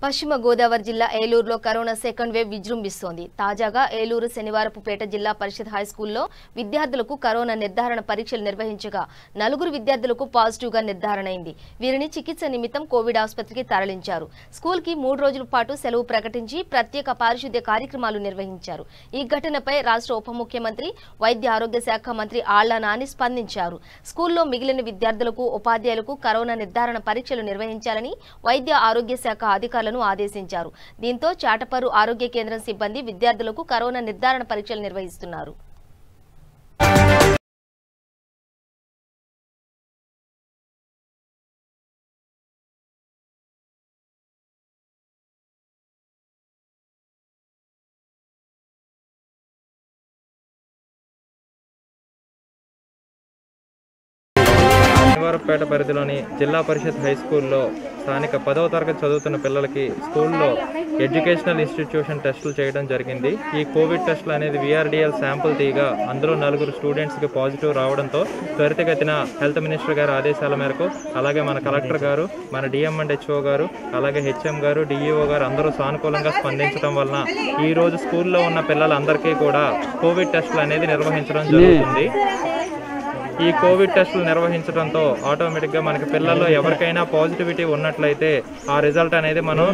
పశ్చిమ గోదావరి జిల్లా ఏలూరులో కరోనా సెకండ్ వేవ్ విజృంభిస్తోంది. తాజాగా ఏలూరు శనివారపుపేట జిల్లా పరిషత్ హై స్కూల్లో విద్యార్థులకు కరోనా నిర్ధారణ పరీక్షలు నిర్వహించగా 4 విద్యార్థులకు పాజిటివ్ గా నిర్ధారణ అయింది. వీరిని చికిత్స నిమిత్తం కోవిడ్ ఆసుపత్రికి తరలించారు. స్కూల్ కి 3 రోజుల పాటు సెలవు ప్రకటించి ప్రత్యేక పారిశుద్ధ్య కార్యక్రమాలు నిర్వహించారు. ఈ ఘటనపై రాష్ట్ర ఉప ముఖ్యమంత్రి వైద్య ఆరోగ్య శాఖ మంత్రి ఆళ్ల నాని స్పందించారు. స్కూల్లో మిగిలిన విద్యార్థులకు ఉపాధ్యాయులకు కరోనా నిర్ధారణ పరీక్షలు నిర్వహించాలని వైద్య ఆరోగ్య శాఖ అధికారులు ఆదేశించారు. దీంతో చాటపర్రు ఆరోగ్య కేంద్రం సిబ్బంది విద్యార్థులకు కరోనా నిర్ధారణ పరీక్షలు నిర్వహిస్తున్నారు. శనివారపేట పరిధిలోని జిల్లా పరిషత్ హై స్కూల్లో స్థానిక 10వ తరగతి చదువుతున్న పిల్లలకి స్కూల్లో ఎడ్యుకేషనల్ ఇన్స్టిట్యూషన్ టెస్టులు చేయడం జరిగింది. ఈ కోవిడ్ టెస్టులు అనేది VRDL శాంపుల్ తీయగా అందులో 4 స్టూడెంట్స్కి పాజిటివ్ రావడంతో త్వరితగతిన హెల్త్ మినిస్టర్ గారి ఆదేశాల మేరకు అలాగే మన కలెక్టర్ గారు, మన DM అండ్ HO గారు, అలాగే HM గారు, DEO గారు అందరూ సానుకూలంగా స్పందించడం వలన ఈ రోజు స్కూల్లో ఉన్న పిల్లలందరికీ కూడా కోవిడ్ టెస్టులు అనేది నిర్వహించడం జరుగుతుంది. ఈ కోవిడ్ టెస్టులు నిర్వహించడంతో ఆటోమేటిక్గా మనకి పిల్లల్లో ఎవరికైనా పాజిటివిటీ ఉన్నట్లయితే ఆ రిజల్ట్ అనేది మనం